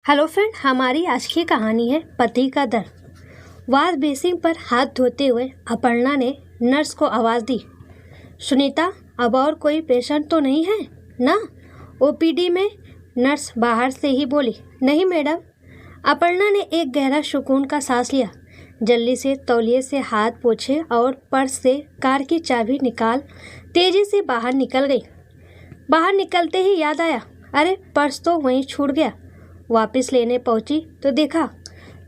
Hello friend, हमारी आज की कहानी है पति का दर्द। वाश बेसिन पर हाथ धोते हुए अपर्णा ने नर्स को आवाज़ दी, सुनीता, अब और कोई पेशेंट तो नहीं है ना? ओपीडी में नर्स बाहर से ही बोली, नहीं मैडम। अपर्णा ने एक गहरा सुकून का सांस लिया, जल्दी से तौलिए से हाथ पोंछे और पर्स से कार की चाबी निकाल तेजी से बाहर निकल गई। बाहर निकलते ही याद आया, अरे पर्स तो वहीं छूट गया। वापस लेने पहुंची तो देखा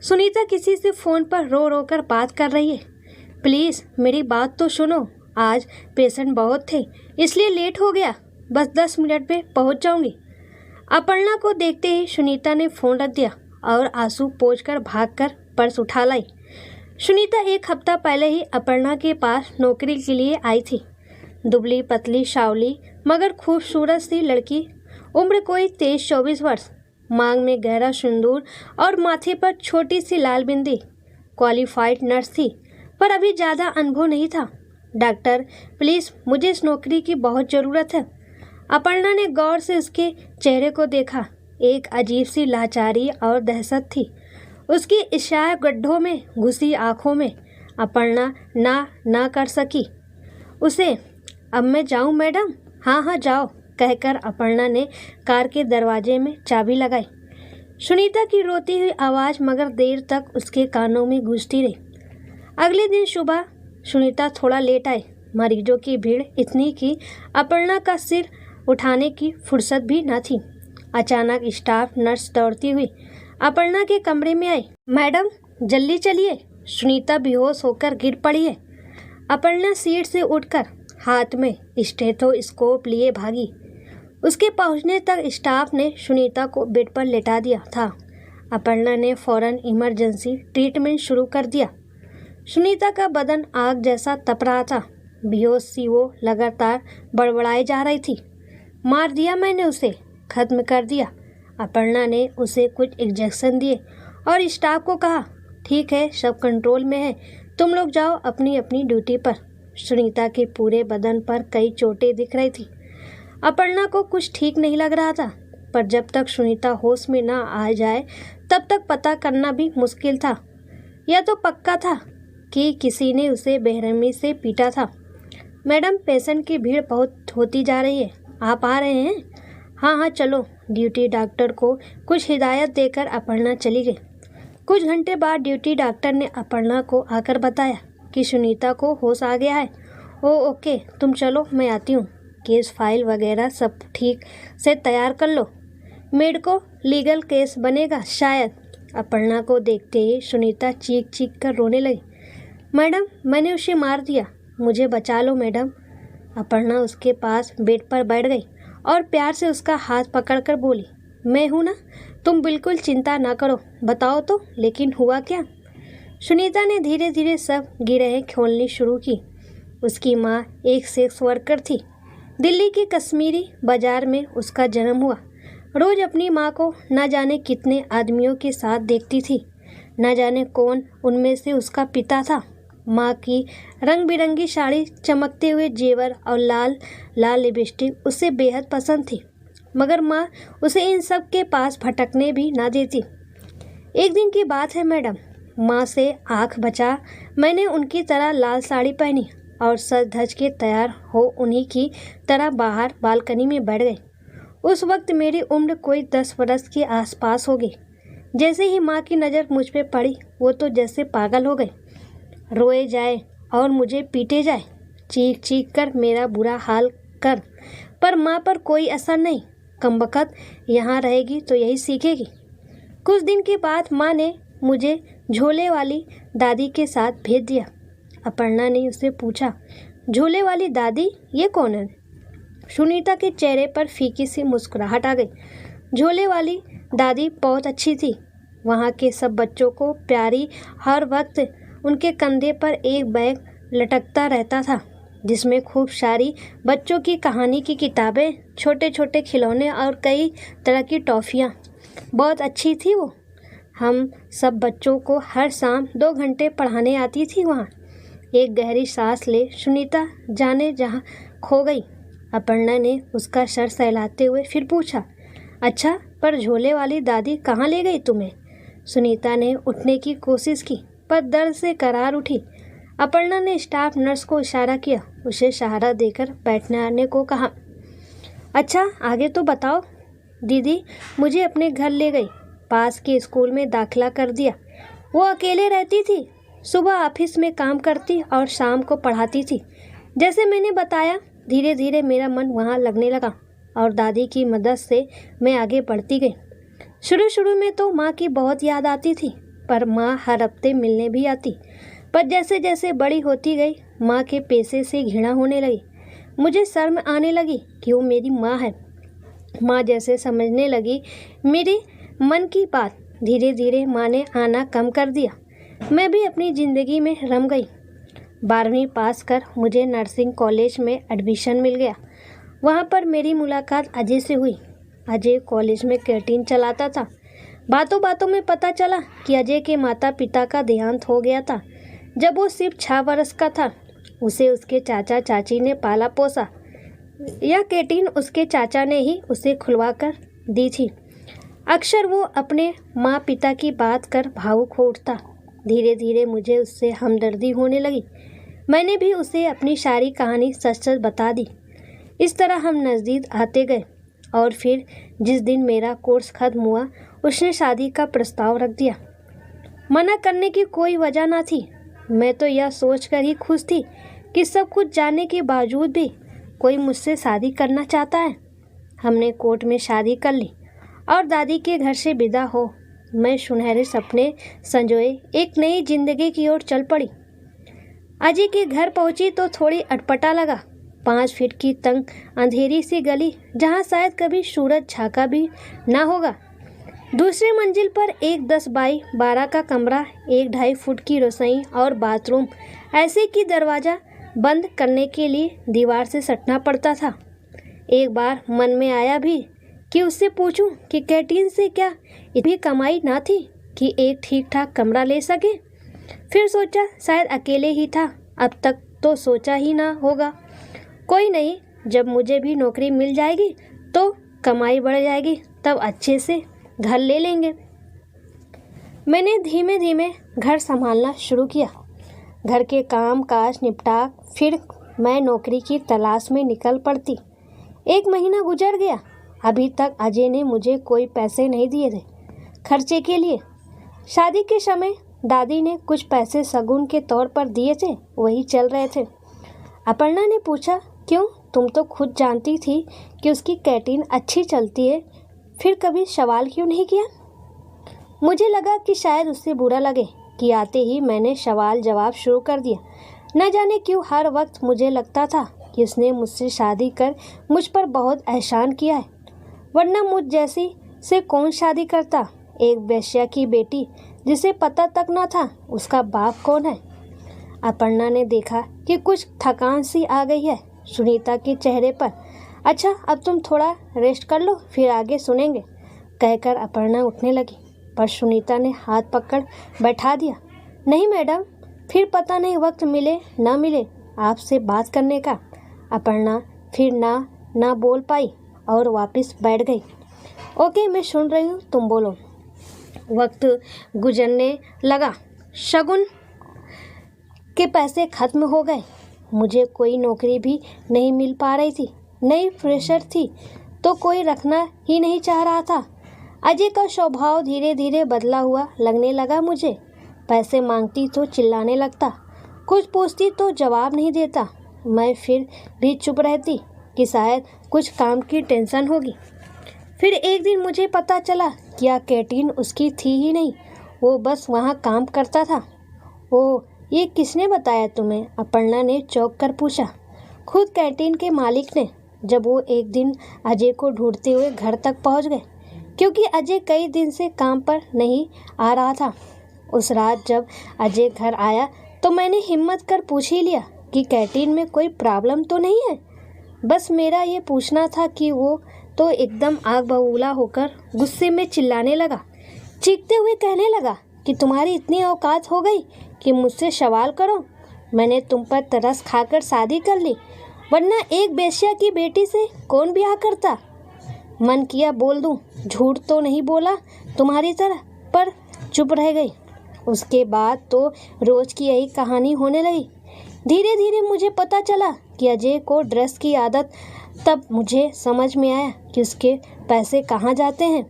सुनीता किसी से फ़ोन पर रो रो कर बात कर रही है। प्लीज़ मेरी बात तो सुनो, आज पेशेंट बहुत थे इसलिए लेट हो गया, बस 10 मिनट में पहुंच जाऊंगी। अपर्णा को देखते ही सुनीता ने फ़ोन रख दिया और आंसू पोंछकर भागकर पर्स उठा लाई। सुनीता 1 हफ्ता पहले ही अपर्णा के पास नौकरी के लिए आई थी। दुबली पतली सावली मगर खूबसूरत सी लड़की, उम्र कोई 23-24 वर्ष, मांग में गहरा सिंदूर और माथे पर छोटी सी लाल बिंदी। क्वालिफाइड नर्स थी पर अभी ज़्यादा अनुभव नहीं था। डॉक्टर, प्लीज़ मुझे इस नौकरी की बहुत ज़रूरत है। अपर्णा ने गौर से उसके चेहरे को देखा। एक अजीब सी लाचारी और दहशत थी उसकी इशारा गड्ढों में घुसी आँखों में। अपर्णा ना कर सकी उसे। अब मैं जाऊँ मैडम? हाँ हाँ जाओ, कहकर अपर्णा ने कार के दरवाजे में चाबी लगाई। सुनीता की रोती हुई आवाज़ मगर देर तक उसके कानों में गूंजती रही। अगले दिन सुबह सुनीता थोड़ा लेट आई। मरीजों की भीड़ इतनी कि अपर्णा का सिर उठाने की फुर्सत भी न थी। अचानक स्टाफ नर्स दौड़ती हुई अपर्णा के कमरे में आई। मैडम जल्दी चलिए, सुनीता बेहोश होकर गिर पड़ी है। अपर्णा सीट से उठकर हाथ में स्टेथोस्कोप लिए भागी। उसके पहुंचने तक स्टाफ ने सुनीता को बेड पर लेटा दिया था। अपर्णा ने फौरन इमरजेंसी ट्रीटमेंट शुरू कर दिया। सुनीता का बदन आग जैसा तप रहा था। बेहोश सी वो लगातार बड़बड़ाई जा रही थी। मार दिया मैंने उसे, खत्म कर दिया। अपर्णा ने उसे कुछ इंजेक्शन दिए और स्टाफ को कहा, ठीक है सब कंट्रोल में है, तुम लोग जाओ अपनी अपनी ड्यूटी पर। सुनीता के पूरे बदन पर कई चोटें दिख रही थी। अपर्णा को कुछ ठीक नहीं लग रहा था, पर जब तक सुनीता होश में ना आ जाए तब तक पता करना भी मुश्किल था। यह तो पक्का था कि किसी ने उसे बेरहमी से पीटा था। मैडम पेशेंट की भीड़ बहुत होती जा रही है, आप आ रहे हैं? हाँ हाँ चलो। ड्यूटी डॉक्टर को कुछ हिदायत देकर अपर्णा चली गई। कुछ घंटे बाद ड्यूटी डॉक्टर ने अपर्णा को आकर बताया कि सुनीता को होश आ गया है। ओके तुम चलो, मैं आती हूँ। केस फाइल वगैरह सब ठीक से तैयार कर लो, मेडिको लीगल केस बनेगा शायद। अपर्णा को देखते ही सुनीता चीख चीख कर रोने लगी। मैडम मैंने उसे मार दिया, मुझे बचा लो मैडम। अपर्णा उसके पास बेड पर बैठ गई और प्यार से उसका हाथ पकड़कर बोली, मैं हूँ ना, तुम बिल्कुल चिंता ना करो। बताओ तो लेकिन हुआ क्या? सुनीता ने धीरे धीरे सब गिरहें खोलनी शुरू की। उसकी माँ एक सेक्स वर्कर थी। दिल्ली के कश्मीरी बाजार में उसका जन्म हुआ। रोज अपनी माँ को न जाने कितने आदमियों के साथ देखती थी। न जाने कौन उनमें से उसका पिता था। माँ की रंग बिरंगी साड़ी, चमकते हुए जेवर और लाल लाल लिपस्टिक उसे बेहद पसंद थी, मगर माँ उसे इन सब के पास भटकने भी ना देती। एक दिन की बात है मैडम, माँ से आँख बचा मैंने उनकी तरह लाल साड़ी पहनी और सज धज के तैयार हो उन्हीं की तरह बाहर बालकनी में बैठ गए। उस वक्त मेरी उम्र कोई 10 वर्ष के आसपास होगी। जैसे ही माँ की नज़र मुझ पे पड़ी, वो तो जैसे पागल हो गए। रोए जाए और मुझे पीटे जाए, चीख चीख कर मेरा बुरा हाल कर, पर माँ पर कोई असर नहीं। कमबख्त यहाँ रहेगी तो यही सीखेगी। कुछ दिन के बाद माँ ने मुझे झोले वाली दादी के साथ भेज दिया। अपर्णा ने उससे पूछा, झोले वाली दादी ये कौन है? सुनीता के चेहरे पर फीकी सी मुस्कुराहट आ गई। झोले वाली दादी बहुत अच्छी थी। वहाँ के सब बच्चों को प्यारी, हर वक्त उनके कंधे पर एक बैग लटकता रहता था जिसमें खूब सारी बच्चों की कहानी की किताबें, छोटे छोटे खिलौने और कई तरह की टॉफ़ियाँ। बहुत अच्छी थी वो। हम सब बच्चों को हर शाम 2 घंटे पढ़ाने आती थी वहाँ। एक गहरी सांस ले सुनीता जाने जहाँ खो गई। अपर्णा ने उसका सर सहलाते हुए फिर पूछा, अच्छा पर झोले वाली दादी कहाँ ले गई तुम्हें? सुनीता ने उठने की कोशिश की पर दर्द से करार उठी। अपर्णा ने स्टाफ नर्स को इशारा किया, उसे सहारा देकर बैठने आने को कहा। अच्छा आगे तो बताओ। दीदी मुझे अपने घर ले गई, पास के स्कूल में दाखिला कर दिया। वो अकेले रहती थी, सुबह ऑफिस में काम करती और शाम को पढ़ाती थी। जैसे मैंने बताया धीरे धीरे मेरा मन वहाँ लगने लगा और दादी की मदद से मैं आगे बढ़ती गई। शुरू में तो माँ की बहुत याद आती थी, पर माँ हर हफ्ते मिलने भी आती। पर जैसे जैसे बड़ी होती गई माँ के पेशे से घृणा होने लगी। मुझे शर्म आने लगी कि वो मेरी माँ है। माँ जैसे समझने लगी मेरे मन की बात, धीरे धीरे माँ ने आना कम कर दिया। मैं भी अपनी ज़िंदगी में रम गई। 12वीं पास कर मुझे नर्सिंग कॉलेज में एडमिशन मिल गया। वहाँ पर मेरी मुलाकात अजय से हुई। अजय कॉलेज में कैंटीन चलाता था। बातों बातों में पता चला कि अजय के माता पिता का देहांत हो गया था जब वो सिर्फ 6 वर्ष का था। उसे उसके चाचा चाची ने पाला पोसा। यह कैंटीन उसके चाचा ने ही उसे खुलवा कर दी थी। अक्सर वो अपने माँ पिता की बात कर भावुक हो उठता। धीरे धीरे मुझे उससे हमदर्दी होने लगी। मैंने भी उसे अपनी सारी कहानी सच सच बता दी। इस तरह हम नज़दीक आते गए और फिर जिस दिन मेरा कोर्स खत्म हुआ उसने शादी का प्रस्ताव रख दिया। मना करने की कोई वजह ना थी। मैं तो यह सोचकर ही खुश थी कि सब कुछ जानने के बावजूद भी कोई मुझसे शादी करना चाहता है। हमने कोर्ट में शादी कर ली और दादी के घर से विदा हो मैं सुनहरे सपने संजोए एक नई जिंदगी की ओर चल पड़ी। अजय के घर पहुंची तो थोड़ी अटपटा लगा। 5 फीट की तंग अंधेरी सी गली जहां शायद कभी सूरज झांका भी ना होगा। दूसरी मंजिल पर एक 10 बाई 12 का कमरा, 1-2.5 फुट की रसोई और बाथरूम, ऐसे कि दरवाज़ा बंद करने के लिए दीवार से सटना पड़ता था। एक बार मन में आया भी कि उससे पूछूं कि कैंटीन से क्या इतनी कमाई ना थी कि एक ठीक ठाक कमरा ले सके। फिर सोचा शायद अकेले ही था, अब तक तो सोचा ही ना होगा। कोई नहीं, जब मुझे भी नौकरी मिल जाएगी तो कमाई बढ़ जाएगी, तब अच्छे से घर ले लेंगे। मैंने धीमे धीमे घर संभालना शुरू किया। घर के काम काज निपटा फिर मैं नौकरी की तलाश में निकल पड़ती। 1 महीना गुजर गया। अभी तक अजय ने मुझे कोई पैसे नहीं दिए थे खर्चे के लिए। शादी के समय दादी ने कुछ पैसे शगुन के तौर पर दिए थे, वही चल रहे थे। अपर्णा ने पूछा, क्यों? तुम तो खुद जानती थी कि उसकी कैंटीन अच्छी चलती है, फिर कभी सवाल क्यों नहीं किया? मुझे लगा कि शायद उससे बुरा लगे कि आते ही मैंने सवाल जवाब शुरू कर दिया। न जाने क्यों हर वक्त मुझे लगता था कि उसने मुझसे शादी कर मुझ पर बहुत एहसान किया है, वरना मुझ जैसी से कौन शादी करता। एक वेश्या की बेटी जिसे पता तक न था उसका बाप कौन है। अपर्णा ने देखा कि कुछ थकान सी आ गई है सुनीता के चेहरे पर। अच्छा अब तुम थोड़ा रेस्ट कर लो, फिर आगे सुनेंगे, कहकर अपर्णा उठने लगी, पर सुनीता ने हाथ पकड़ बैठा दिया। नहीं मैडम, फिर पता नहीं वक्त मिले ना मिले आपसे बात करने का। अपर्णा फिर ना बोल पाई और वापस बैठ गई। ओके मैं सुन रही हूँ, तुम बोलो। वक्त गुजरने लगा। शगुन के पैसे खत्म हो गए। मुझे कोई नौकरी भी नहीं मिल पा रही थी। नई फ्रेशर थी तो कोई रखना ही नहीं चाह रहा था। अजय का स्वभाव धीरे धीरे बदला हुआ लगने लगा मुझे। पैसे मांगती तो चिल्लाने लगता, कुछ पूछती तो जवाब नहीं देता। मैं फिर भी चुप रहती कि शायद कुछ काम की टेंशन होगी। फिर एक दिन मुझे पता चला कि यह कैंटीन उसकी थी ही नहीं, वो बस वहाँ काम करता था। ओह, ये किसने बताया तुम्हें? अपर्णा ने चौंक कर पूछा। खुद कैंटीन के मालिक ने, जब वो एक दिन अजय को ढूंढते हुए घर तक पहुँच गए, क्योंकि अजय कई दिन से काम पर नहीं आ रहा था। उस रात जब अजय घर आया तो मैंने हिम्मत कर पूछ ही लिया कि कैंटीन में कोई प्रॉब्लम तो नहीं है। बस मेरा ये पूछना था कि वो तो एकदम आग बबूला होकर गुस्से में चिल्लाने लगा, चीखते हुए कहने लगा कि तुम्हारी इतनी औकात हो गई कि मुझसे सवाल करो। मैंने तुम पर तरस खाकर शादी कर ली, वरना एक बेश्या की बेटी से कौन ब्याह करता। मन किया बोल दूं, झूठ तो नहीं बोला तुम्हारी तरह, पर चुप रह गई। उसके बाद तो रोज की यही कहानी होने लगी। धीरे धीरे मुझे पता चला कि अजय को ड्रेस की आदत, तब मुझे समझ में आया कि उसके पैसे कहाँ जाते हैं।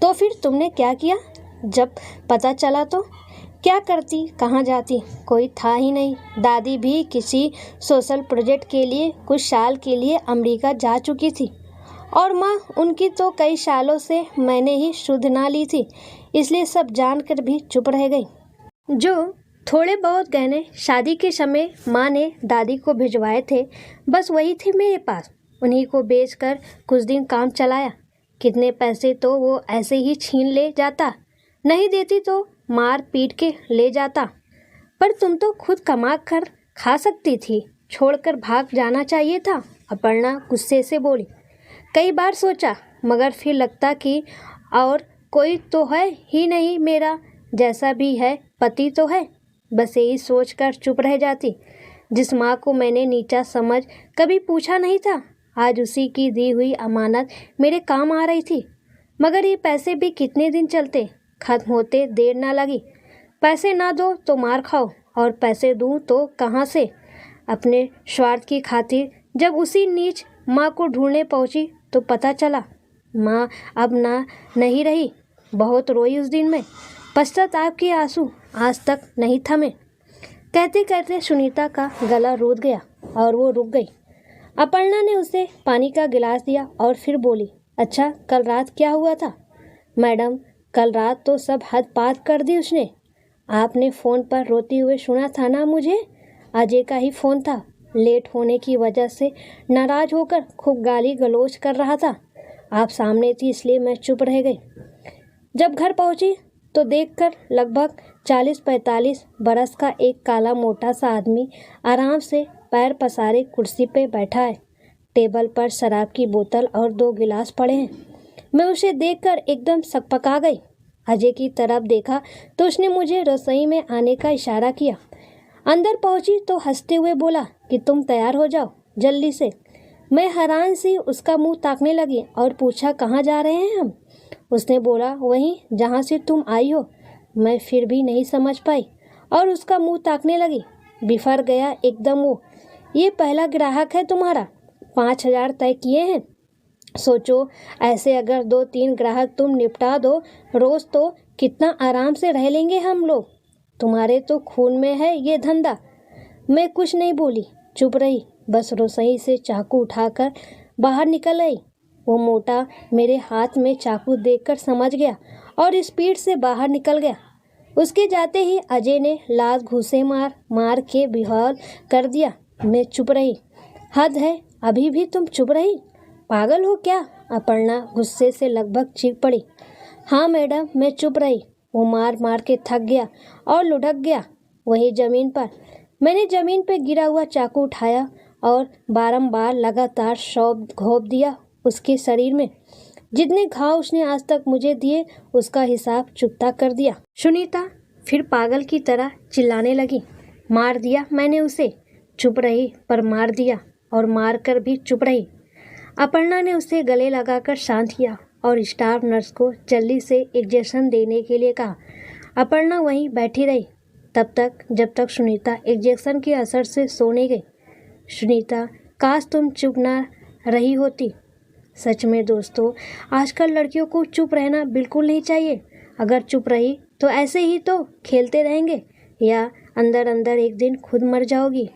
तो फिर तुमने क्या किया? जब पता चला तो क्या करती, कहाँ जाती? कोई था ही नहीं। दादी भी किसी सोशल प्रोजेक्ट के लिए कुछ साल के लिए अमेरिका जा चुकी थी, और माँ उनकी तो कई सालों से मैंने ही शुद्ध ना ली थी, इसलिए सब जानकर भी चुप रह गई। जो थोड़े बहुत गहने शादी के समय माँ ने दादी को भिजवाए थे, बस वही थे मेरे पास। उन्हीं को बेचकर कुछ दिन काम चलाया। कितने पैसे तो वो ऐसे ही छीन ले जाता, नहीं देती तो मार पीट के ले जाता। पर तुम तो खुद कमा कर खा सकती थी, छोड़कर भाग जाना चाहिए था, अपर्णा गुस्से से बोली। कई बार सोचा, मगर फिर लगता कि और कोई तो है ही नहीं, मेरा जैसा भी है पति तो है। बस यही सोचकर चुप रह जाती। जिस माँ को मैंने नीचा समझ कभी पूछा नहीं था, आज उसी की दी हुई अमानत मेरे काम आ रही थी। मगर ये पैसे भी कितने दिन चलते, खत्म होते देर ना लगी। पैसे ना दो तो मार खाओ, और पैसे दूँ तो कहाँ से? अपने स्वार्थ की खातिर जब उसी नीच माँ को ढूंढने पहुँची तो पता चला माँ अब ना नहीं रही। बहुत रोई उस दिन में, पश्चाताप के आंसू आज तक नहीं थमे। कहते कहते सुनीता का गला रूठ गया और वो रुक गई। अपर्णा ने उसे पानी का गिलास दिया और फिर बोली, अच्छा कल रात क्या हुआ था? मैडम, कल रात तो सब हद पार कर दी उसने। आपने फ़ोन पर रोते हुए सुना था ना मुझे? अजय का ही फ़ोन था। लेट होने की वजह से नाराज़ होकर खूब गाली गलौज कर रहा था। आप सामने थी इसलिए मैं चुप रह गई। जब घर पहुंची तो देखकर लगभग 40-45 बरस का एक काला मोटा सा आदमी आराम से पैर पसारे कुर्सी पे बैठा है। टेबल पर शराब की बोतल और 2 गिलास पड़े हैं। मैं उसे देखकर एकदम सकपका गई। अजय की तरफ देखा तो उसने मुझे रसोई में आने का इशारा किया। अंदर पहुंची तो हंसते हुए बोला कि तुम तैयार हो जाओ जल्दी से। मैं हैरान सी उसका मुंह ताकने लगी और पूछा, कहाँ जा रहे हैं हम? उसने बोला, वहीं जहाँ से तुम आई हो। मैं फिर भी नहीं समझ पाई और उसका मुंह ताकने लगी। बिफर गया एकदम वो। ये पहला ग्राहक है तुम्हारा, 5,000 तय किए हैं। सोचो, ऐसे अगर 2-3 ग्राहक तुम निपटा दो रोज़ तो कितना आराम से रह लेंगे हम लोग। तुम्हारे तो खून में है ये धंधा। मैं कुछ नहीं बोली, चुप रही। बस रसोई से चाकू उठाकर बाहर निकल आई। वो मोटा मेरे हाथ में चाकू देखकर समझ गया और स्पीड से बाहर निकल गया। उसके जाते ही अजय ने लात घूंसे मार मार के बेहाल कर दिया। मैं चुप रही। हद है, अभी भी तुम चुप रही? पागल हो क्या? अपर्णा गुस्से से लगभग चीख पड़ी। हाँ मैडम, मैं चुप रही। वो मार मार के थक गया और लुढ़क गया वहीं ज़मीन पर। मैंने ज़मीन पर गिरा हुआ चाकू उठाया और बारंबार लगातार घोंप दिया उसके शरीर में। जितने घाव उसने आज तक मुझे दिए उसका हिसाब चुकता कर दिया। सुनीता फिर पागल की तरह चिल्लाने लगी। मार दिया मैंने उसे। चुप रही पर मार दिया, और मार कर भी चुप रही। अपर्णा ने उसे गले लगाकर शांत किया और स्टाफ नर्स को जल्दी से इंजेक्शन देने के लिए कहा। अपर्णा वहीं बैठी रही तब तक जब तक सुनीता इंजेक्शन के असर से सो नहीं गई। सुनीता, काश तुम चुप ना रही होती। सच में दोस्तों, आजकल लड़कियों को चुप रहना बिल्कुल नहीं चाहिए। अगर चुप रही तो ऐसे ही तो खेलते रहेंगे, या अंदर अंदर एक दिन खुद मर जाओगी।